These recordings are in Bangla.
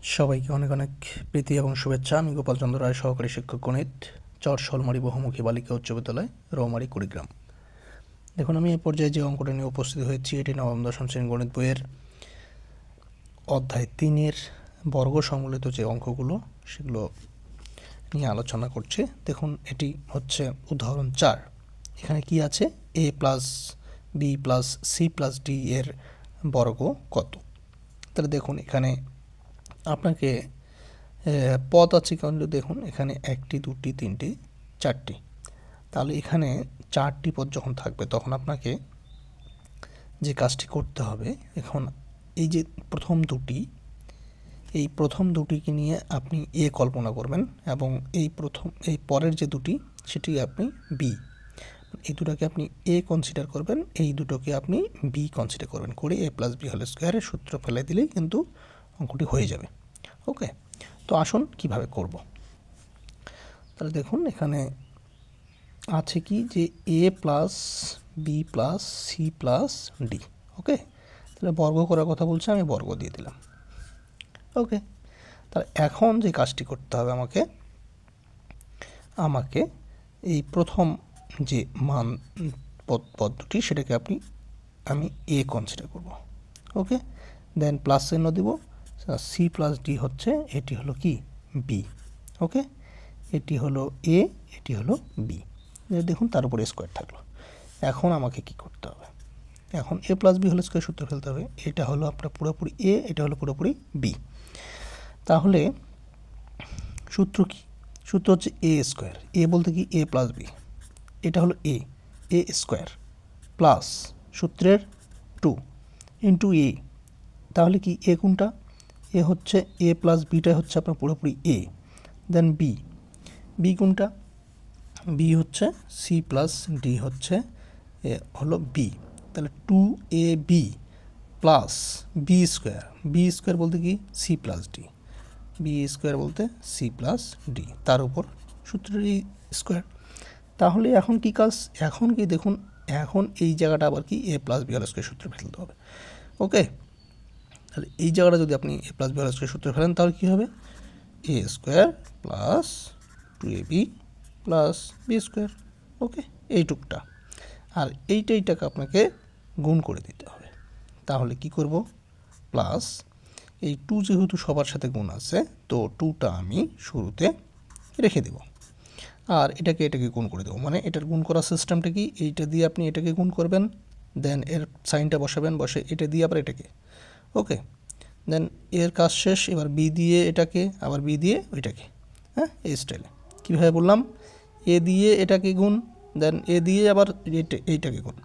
সবাইকে অনেক অনেক প্রীতি এবং শুভেচ্ছা। আমি গোপাল চন্দ্র রায়, সহকারী শিক্ষক গণিত, চর শোলমারি বহুমুখী বালিকা উচ্চ বিদ্যালয়, রৌমারী, কুড়িগ্রাম। দেখুন, আমি এই পর্যায়ে যে অঙ্কটা নিয়ে উপস্থিত হয়েছি এটি নবম দশম শ্রেণী গণিত বইয়ের অধ্যায় 3-এর বর্গ সম্বলিত যে অঙ্কগুলো সেগুলো নিয়ে আলোচনা করছি। দেখুন, এটি হচ্ছে উদাহরণ 4। এখানে কি আছে? a plus B plus C plus D এর বর্গ কত? তাহলে দেখুন, এখানে আপনাকে পদ আছে কিন্তু দেখুন এখানে 1টি 2টি 3টি 4টি। তাহলে এখানে 4টি পদ যখন থাকবে তখন আপনাকে যে কাজটি করতে হবে, এখন এই যে প্রথম দুটিকে নিয়ে আপনি এ কল্পনা করবেন এবং এই পরের যে দুটি সেটি আপনি বি, এই দুটোকে আপনি এ কনসিডার করবেন, এই দুটোকে আপনি বি কনসিডার করবেন, করে a প্লাস বি হোল স্কোয়ারের সূত্র ফেলে দিলেই কিন্তু অঙ্কটি হয়ে যাবে। ওকে, তো আসুন কিভাবে করব। তাহলে দেখুন, এখানে আছে কি যে a plus B plus C plus D. Okay, তাহলে বর্গ করার কথা বলছে, আমি বর্গ দিয়ে দিলাম। ওকে, তাহলে এখন যে কাজটি করতে হবে আমাকে এই প্রথম যে মান পদ্ধতি সেটাকে আমি এ কনসিডার করব। ওকে, দেন প্লাস চিহ্ন দিব, সি প্লাস ডি হচ্ছে, এটি হলো কি বি। ওকে, এটি হলো এ, এটি হলো বি। দেখুন, তার উপরে স্কোয়ার থাকলো। এখন আমাকে কি করতে হবে? এখন এ প্লাস বি হোল স্কোয়ার সূত্র ফেলতে হবে। এটা হলো আপনার পুরোপুরি এ, এটা হলো পুরোপুরি বি। তাহলে সূত্র কি? সূত্র হচ্ছে এ স্কোয়ার। এ বলতে কি এ প্লাস বি, এটা হলো এ স্কোয়ার প্লাস সূত্রের 2 ইন্টু এ। তাহলে কি এ কোনটা? এ হচ্ছে এ প্লাস বিটা হচ্ছে আপনার পুরোপুরি এ। দেন বি কোনটা? বি হচ্ছে সি প্লাস ডি হচ্ছে হলো বি। তাহলে 2ab প্লাস বি স্কোয়ার বলতে কি C plus D, B square বলতে সি প্লাস ডি, তার উপর সূত্রের স্কোয়ার। তাহলে এখন কি কাজ? এখন কি দেখুন, এখন এই জায়গাটা আবার কি A plus B whole square সূত্র ফেলতে হবে। ওকে, তাহলে এই জায়গাটা যদি আপনি A plus B whole square সূত্র ফেলেন তাহলে কী হবে? A square plus 2ab plus B square. Okay, এইটুকটা। আর এইটাকে আপনাকে গুণ করে দিতে হবে। তাহলে কি করব? প্লাস এই 2 যেহেতু সবার সাথে গুণ আছে, তো 2টা আমি শুরুতে রেখে দেব, আর এটাকে গুণ করে দেবো। মানে এটার গুণ করার সিস্টেমটা কি? এইটা দিয়ে আপনি এটাকে গুণ করবেন, দেন এর সাইনটা বসাবেন, বসে এটা দিয়ে আবার এটাকে। ওকে, দেন এর কাজ শেষ। এবার বি দিয়ে এটাকে, আবার বি দিয়ে ওইটাকে। হ্যাঁ, এই স্টাইলে। কীভাবে বললাম? এ দিয়ে এটাকে গুণ, দেন এ দিয়ে আবার এইটাকে গুণ,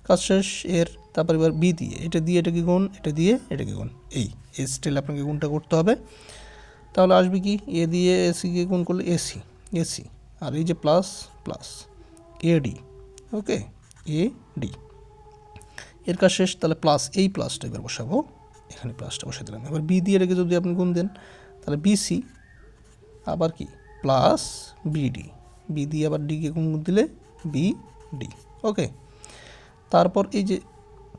কাজ শেষ এর। তারপর এবার বি দিয়ে এটাকে গুণ, এটা দিয়ে এটাকে গুণ, এই স্টাইলে আপনাকে গুণটা করতে হবে। তাহলে আসবে কি? এ দিয়ে এসিকে গুণ করলে এসি, আর এই যে প্লাস এডি। ওকে, এডি এর কাজ শেষ। তাহলে প্লাস, এই প্লাসটা এবার বসাবো, এখানে প্লাসটা বসে দিলাম। এবার বি দিয়ে রেখে যদি আপনি গুণ দেন তাহলে বিসি, আবার কি প্লাস বিডি, বি দিয়ে আবার ডিকে গুণ দিলে বিডি। ওকে, তারপর এই যে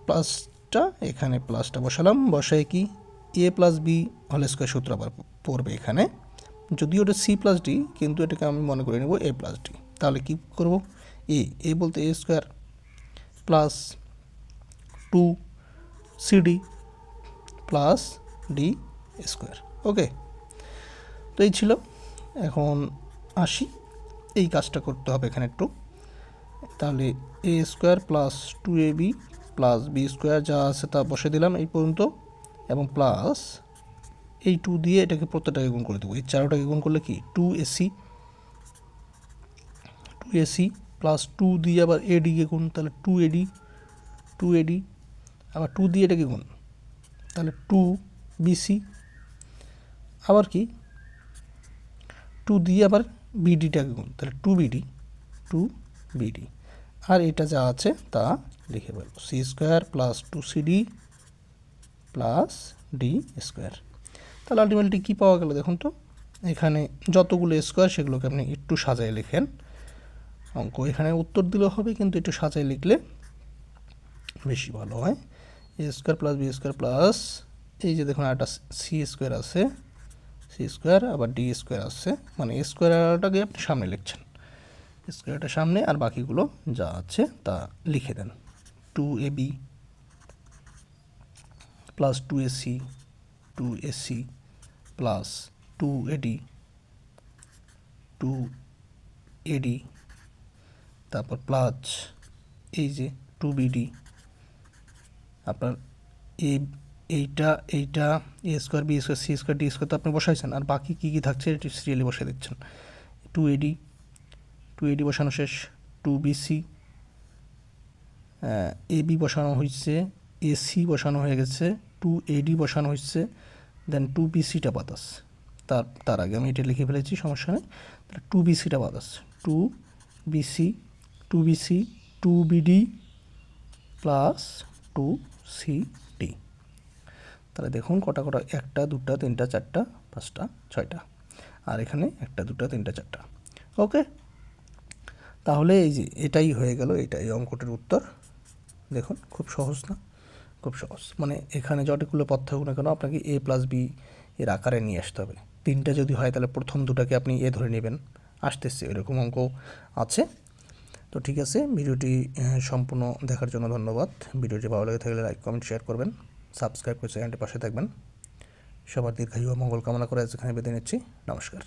প্লাসটা, এখানে প্লাসটা বসালাম, বসায় কি A plus B whole square সূত্র আবার পড়বে এখানে। যদিও ওটা সি প্লাস ডি, কিন্তু এটাকে আমি মনে করে নেব এ প্লাস ডি। তাহলে কী করব? এ বলতে A square plus 2cd plus D square. Okay, তো এই ছিল। এখন আসি, এই কাজটা করতে হবে এখানে একটু। তাহলে A square plus 2ab plus B square যা আছে তা বসে দিলাম এই পর্যন্ত, এবং প্লাস এই 2 দিয়ে এটাকে প্রত্যেকটাকে গুণ করে দেবো। এই 4টাকে গুণ করলে কি 2ac প্লাস 2 দিয়ে আবার এডিকে গুণ, তাহলে 2ad, আবার 2 দিয়ে এটাকে গুণ, তাহলে 2bc, আবার কি 2 দিয়ে আবার বিডিটাকে গুণ, তাহলে 2bd, আর এটা যা আছে তা লিখে ফেলবো, C square plus 2cd plus D square. তাহলে আলটিমেটলি কী পাওয়া গেল দেখুন তো? এখানে যতগুলো স্কোয়ার সেগুলোকে আপনি একটু সাজায় লিখেন। অঙ্ক এখানে উত্তর দিলেও হবে, কিন্তু একটু সাজায় লিখলে বেশি ভালো হয়। A square plus B square plus, এই যে দেখুন একটা সি স্কোয়ার আছে, সি স্কোয়ার আবার ডি স্কোয়ার আসছে, মানে এ স্কোয়ারটাকে আপনি সামনে লিখছেন, স্কোয়ারটা সামনে, আর বাকিগুলো যা আছে তা লিখে দেন। 2ab plus 2ac plus 2ad 2ad, তারপর প্লাস এই যে 2bd, আপনার এইটা A square B square C square D square তো আপনি বসাইছেন, আর বাকি কী কী থাকছে এটি সিরিয়ালি বসিয়ে দিচ্ছেন। 2ad বসানো শেষ, 2bc, এবি বসানো হয়েছে, এসি বসানো হয়ে গেছে, 2ad বসানো হয়েছে, দেন 2bcটা বাতাস, তার আগে আমি এটা লিখে ফেলেছি, সমস্যা নেই। তাহলে 2bcটা বাতাস, 2bc 2bd প্লাস 2cd। তাহলে দেখুন কটা 1টা 2টা 3টা 4টা 5টা 6টা, আর এখানে 1টা 2টা 3টা 4টা। ওকে, তাহলে এই যে এটাই হয়ে গেল, এই অঙ্কটির উত্তর। দেখুন খুব সহজ না? খুব সহজ, মানে এখানে যতগুলো পথ থাকুক না কেন আপনাকে a প্লাস বি এর আকারে নিয়ে আসতে হবে। 3টা যদি হয় তাহলে প্রথম 2টাকে আপনি এ ধরে নেবেন, আসতেছে এরকম অঙ্ক আছে। তো ঠিক আছে, ভিডিওটি সম্পূর্ণ দেখার জন্য ধন্যবাদ। ভিডিওটি ভালো লেগে থাকলে লাইক কমেন্ট শেয়ার করবেন, সাবস্ক্রাইব করে চ্যানেলটির পাশে থাকবেন। সবার দীর্ঘায়ু ও মঙ্গল কামনা করে আজ এখানে বিদায় নিচ্ছি। নমস্কার।